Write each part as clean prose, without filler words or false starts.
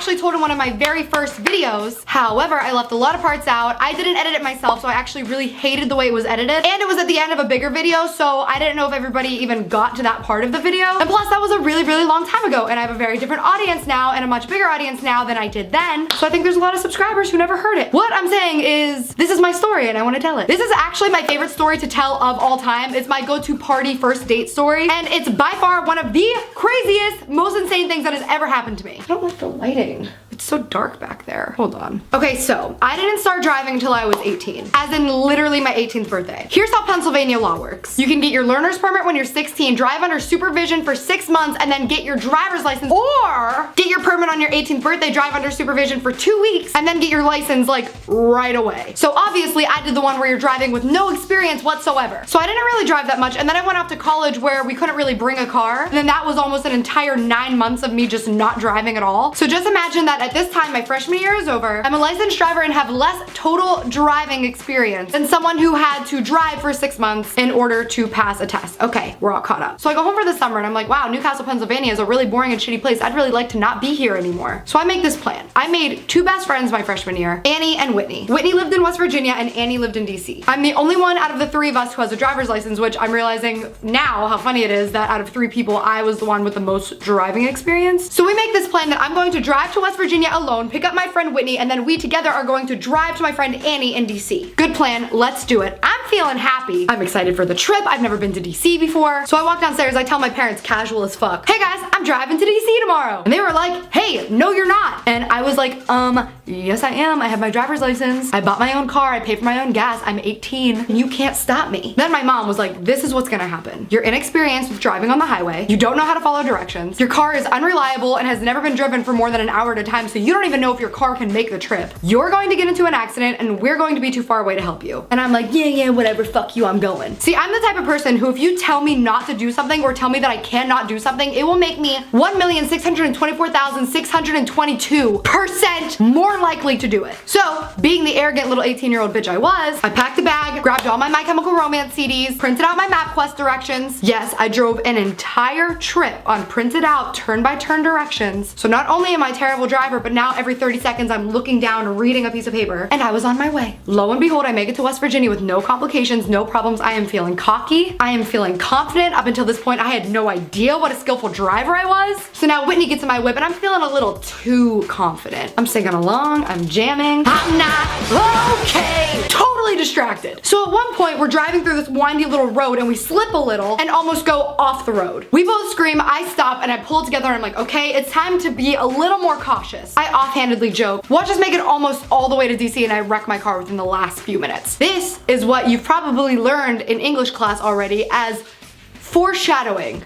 actually told in one of my very first videos. However, I left a lot of parts out. I didn't edit it myself, so I actually really hated the way it was edited. And it was at the end of a bigger video, so I didn't know if everybody even got to that part of the video. And plus, that was a really, really long time ago, and I have a very different audience now and a much bigger audience now than I did then. So I think there's a lot of subscribers who never heard it. What I'm saying is, this is my story and I want to tell it. This is actually my favorite story to tell of all time. It's my go-to party first date story, and it's by far one of the craziest, most insane things that has ever happened to me. I don't like the lighting. It's so dark back there. Hold on. Okay, so I didn't start driving until I was 18, as in literally my 18th birthday. Here's how Pennsylvania law works. You can get your learner's permit when you're 16, drive under supervision for 6 months, and then get your driver's license, or get your permit on your 18th birthday, drive under supervision for 2 weeks, and then get your license like right away. So obviously I did the one where you're driving with no experience whatsoever. So I didn't really drive that much, and then I went off to college where we couldn't really bring a car, and then that was almost an entire 9 months of me just not driving at all. So just imagine that at this time, my freshman year is over, I'm a licensed driver and have less total driving experience than someone who had to drive for 6 months in order to pass a test. Okay, we're all caught up. So I go home for the summer and I'm like, wow, Newcastle, Pennsylvania is a really boring and shitty place. I'd really like to not be here anymore. So I make this plan. I made 2 best friends my freshman year, Annie and Whitney. Whitney lived in West Virginia and Annie lived in DC. I'm the only one out of the 3 of us who has a driver's license, which I'm realizing now how funny it is that out of 3 people, I was the one with the most driving experience. So we make this plan that I'm going to drive to West Virginia alone, pick up my friend Whitney, and then we together are going to drive to my friend Annie in DC. Good plan, let's do it. I'm feeling happy. I'm excited for the trip. I've never been to DC before. So I walk downstairs, I tell my parents casual as fuck, hey guys, I'm driving to DC tomorrow. And they were like, hey, no you're not. And I was like, yes I am. I have my driver's license. I bought my own car. I pay for my own gas. I'm 18 and you can't stop me. Then my mom was like, this is what's gonna happen. You're inexperienced with driving on the highway. You don't know how to follow directions. Your car is unreliable and has never been driven for more than an hour at a time, so you don't even know if your car can make the trip. You're going to get into an accident and we're going to be too far away to help you. And I'm like, yeah, whatever, fuck you, I'm going. See, I'm the type of person who if you tell me not to do something or tell me that I cannot do something, it will make me 1,624,622% more likely to do it. So, being the arrogant little 18-year-old bitch I was, I packed a bag, grabbed all my My Chemical Romance CDs, printed out my MapQuest directions. Yes, I drove an entire trip on printed out turn-by-turn directions. So not only am I a terrible driver, but now every 30 seconds I'm looking down, reading a piece of paper, and I was on my way. Lo and behold, I make it to West Virginia with no complications, no problems. I am feeling cocky. I am feeling confident. Up until this point, I had no idea what a skillful driver I was. So now Whitney gets in my whip and I'm feeling a little too confident. I'm singing along, I'm jamming. I'm not okay. Totally distracted. So at one point, we're driving through this windy little road and we slip a little and almost go off the road. We both scream, I stop, and I pull it together and I'm like, okay, it's time to be a little more cautious. I offhandedly joke, watch us make it almost all the way to DC and I wreck my car within the last few minutes. This is what you've probably learned in English class already as foreshadowing.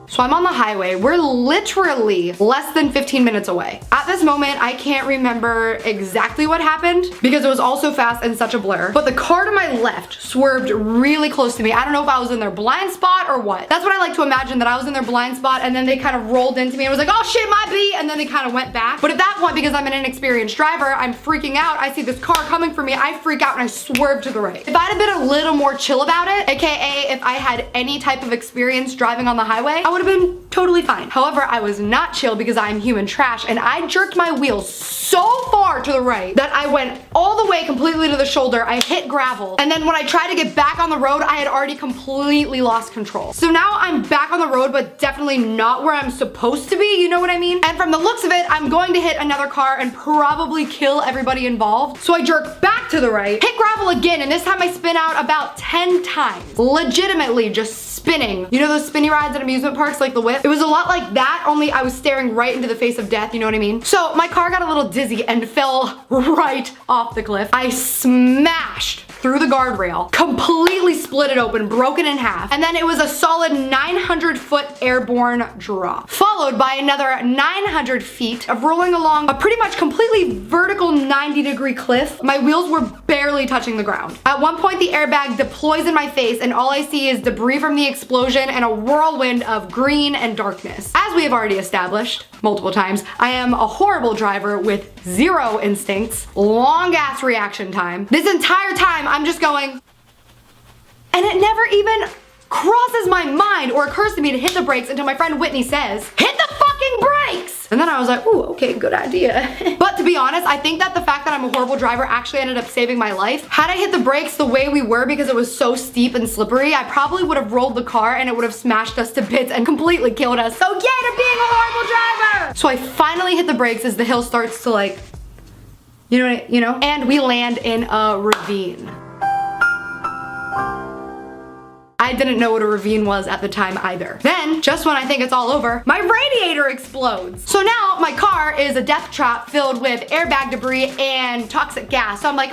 So I'm on the highway. We're literally less than 15 minutes away. At this moment, I can't remember exactly what happened because it was all so fast and such a blur. But the car to my left swerved really close to me. I don't know if I was in their blind spot or what. That's what I like to imagine, that I was in their blind spot and then they kind of rolled into me and was like, oh shit, my beat, and then they kind of went back. But at that point, because I'm an inexperienced driver, I'm freaking out. I see this car coming for me. I freak out and I swerve to the right. If I'd have been a little more chill about it, aka if I had any type of experience driving on the highway, I would have been totally fine. However, I was not chill because I'm human trash and I jerked my wheels so far to the right that I went all the way completely to the shoulder. I hit gravel, and then when I tried to get back on the road, I had already completely lost control. So now I'm back on the road, but definitely not where I'm supposed to be, you know what I mean? And from the looks of it, I'm going to hit another car and probably kill everybody involved. So I jerk back to the right, hit gravel again, and this time I spin out about 10 times. Legitimately just spinning. You know those spinny rides at amusement parks, like the whip? It was a lot like that, only I was staring right into the face of death, you know what I mean? So my car got a little dizzy and fell right off the cliff. I smashed through the guardrail, completely split it open, broke it in half, and then it was a solid 900-foot airborne drop, followed by another 900 feet of rolling along a pretty much completely vertical 90-degree cliff. My wheels were barely touching the ground. At one point, the airbag deploys in my face, and all I see is debris from the explosion and a whirlwind of green and darkness. As we have already established multiple times, I am a horrible driver with zero instincts, long ass reaction time. This entire time, I'm just going, and it never even crosses my mind or occurs to me to hit the brakes until my friend Whitney says, hit the fucking brakes! And then I was like, ooh, okay, good idea. But to be honest, I think that the fact that I'm a horrible driver actually ended up saving my life. Had I hit the brakes the way we were because it was so steep and slippery, I probably would have rolled the car and it would have smashed us to bits and completely killed us. So yay to being a horrible driver! So I finally hit the brakes as the hill starts to like, you know? And we land in a ravine. I didn't know what a ravine was at the time either. Then, just when I think it's all over, my radiator explodes. So now my car is a death trap filled with airbag debris and toxic gas. So I'm like,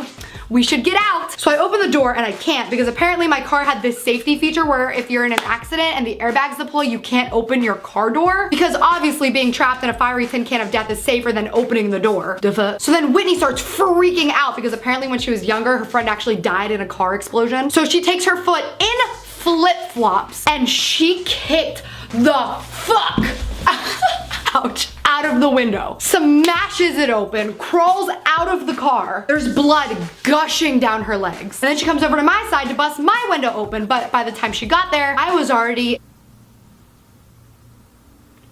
we should get out. So I open the door and I can't because apparently my car had this safety feature where if you're in an accident and the airbags deploy, you can't open your car door because obviously being trapped in a fiery tin can of death is safer than opening the door. So then Whitney starts freaking out because apparently when she was younger, her friend actually died in a car explosion. So she takes her foot in flip-flops and she kicked the fuck out of the window, smashes it open, crawls out of the car. There's blood gushing down her legs. And then she comes over to my side to bust my window open, but by the time she got there, I was already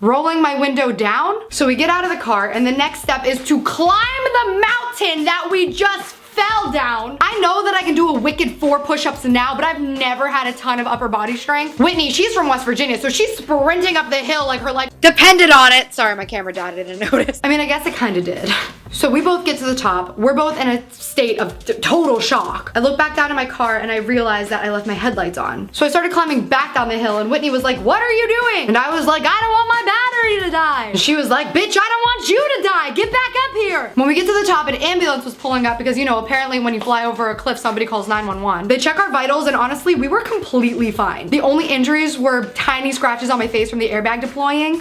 rolling my window down. So we get out of the car and the next step is to climb the mountain that we just fell down. I know that I can do a wicked 4 push-ups now, but I've never had a ton of upper body strength. Whitney, she's from West Virginia, so she's sprinting up the hill like her life depended on it. Sorry, my camera died, I didn't notice. I mean, I guess it kind of did. So we both get to the top. We're both in a state of total shock. I look back down in my car and I realized that I left my headlights on. So I started climbing back down the hill and Whitney was like, what are you doing? And I was like, I don't want my battery to die. And she was like, bitch, I don't want you to die. Get back up here. When we get to the top, an ambulance was pulling up because, you know, apparently when you fly over a cliff, somebody calls 911. They check our vitals and honestly, we were completely fine. The only injuries were tiny scratches on my face from the airbag deploying,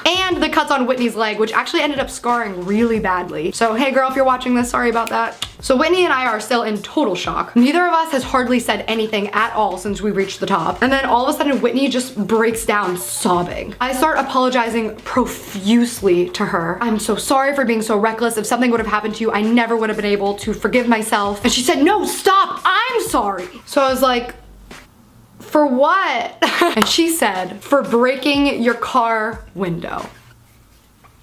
and the cuts on Whitney's leg, which actually ended up scarring really badly. So hey girl, if you're watching this, sorry about that. So Whitney and I are still in total shock. Neither of us has hardly said anything at all since we reached the top. And then all of a sudden Whitney just breaks down sobbing. I start apologizing profusely to her. I'm so sorry for being so reckless. If something would have happened to you, I never would have been able to forgive myself. And she said, no, stop, I'm sorry. So I was like, for what? And she said, for breaking your car window.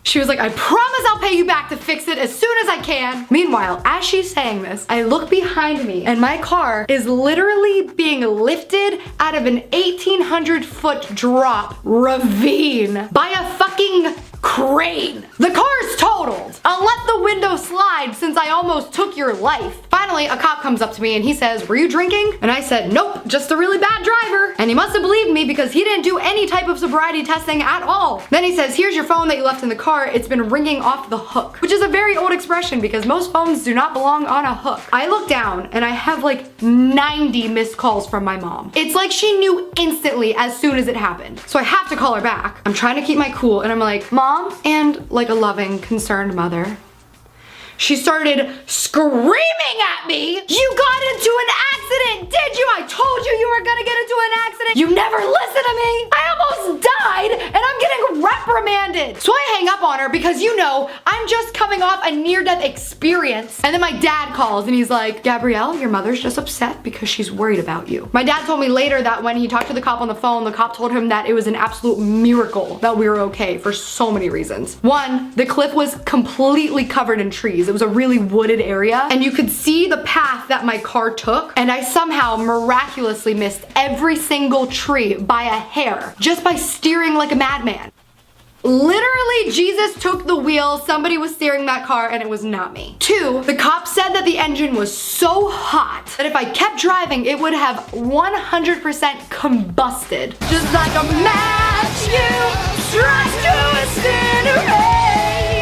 She was like, I promise I'll pay you back to fix it as soon as I can. Meanwhile, as she's saying this, I look behind me and my car is literally being lifted out of an 1,800-foot drop ravine by a fucking crane. The car's totaled. I'll let the window slide since I almost took your life. Finally, a cop comes up to me and he says, were you drinking? And I said, nope, just a really bad driver. And he must have believed me because he didn't do any type of sobriety testing at all. Then he says, here's your phone that you left in the car. It's been ringing off the hook, which is a very old expression because most phones do not belong on a hook. I look down and I have like 90 missed calls from my mom. It's like she knew instantly as soon as it happened. So I have to call her back. I'm trying to keep my cool and I'm like, Mom, and like a loving, concerned mother, she started screaming at me. You got into an accident, did you? I told you you were gonna get into an accident. You never listen to me. I almost died and I'm getting reprimanded. So I hang up on her because, you know, I'm just coming off a near-death experience. And then my dad calls and he's like, Gabrielle, your mother's just upset because she's worried about you. My dad told me later that when he talked to the cop on the phone, the cop told him that it was an absolute miracle that we were okay for so many reasons. One, the cliff was completely covered in trees. It was a really wooded area and you could see the path that my car took, and I somehow miraculously missed every single tree by a hair just by steering like a madman. Literally, Jesus took the wheel, somebody was steering that car, and it was not me. 2, the cop said that the engine was so hot that if I kept driving, it would have 100% combusted. Just like a match you struck to incinerate.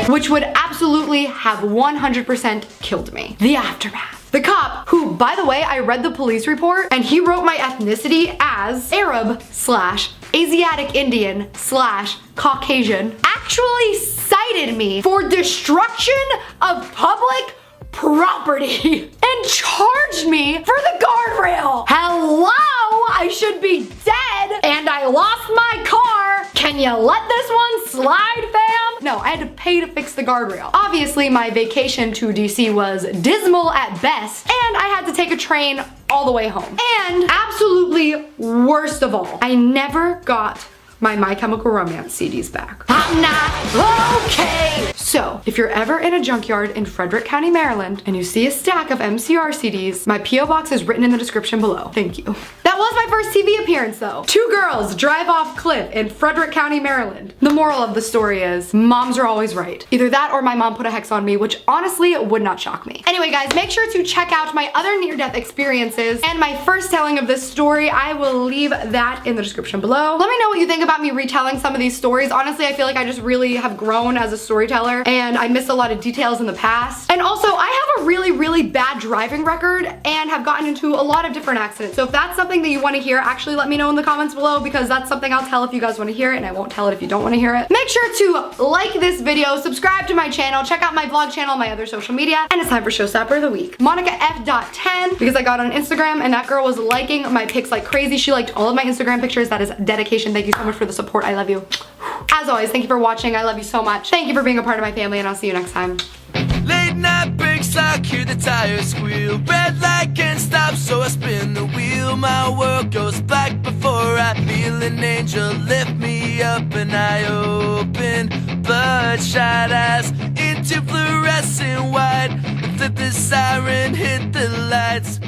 Which would absolutely have 100% killed me. The aftermath. The cop, who, by the way, I read the police report and he wrote my ethnicity as Arab/Asiatic Indian/Caucasian, actually cited me for destruction of public property and charged me for the guardrail. Hello, I should be dead and I lost my car. Can you let this one slide, fam? No, I had to pay to fix the guardrail. Obviously, my vacation to DC was dismal at best, and I had to take a train all the way home. And absolutely worst of all, I never got my My Chemical Romance CDs back. I'm not okay. So, if you're ever in a junkyard in Frederick County, Maryland, and you see a stack of MCR CDs, my P.O. box is written in the description below. Thank you. That was my first TV appearance though. 2 girls drive off cliff in Frederick County, Maryland. The moral of the story is, moms are always right. Either that or my mom put a hex on me, which honestly would not shock me. Anyway guys, make sure to check out my other near-death experiences and my first telling of this story. I will leave that in the description below. Let me know what you think about me retelling some of these stories. Honestly, I feel like I just really have grown as a storyteller and I missed a lot of details in the past. And also, I have a really bad driving record and have gotten into a lot of different accidents. So if that's something that you want to hear, actually let me know in the comments below, because that's something I'll tell if you guys want to hear it, and I won't tell it if you don't want to hear it. Make sure to like this video, subscribe to my channel, check out my vlog channel, my other social media, and it's time for Showstopper of the Week. Monica F.10, because I got on Instagram and that girl was liking my pics like crazy. She liked all of my Instagram pictures. That is dedication. Thank you so much for the support. I love you. As always, thank you for watching. I love you so much. Thank you for being a part of my family, and I'll see you next time. Late night breaks, I hear the tires squeal. Red light can't stop, so I spin the wheel. My world goes black before I feel an angel lift me up, and I open bloodshot eyes into fluorescent white. Flip the siren, hit the lights.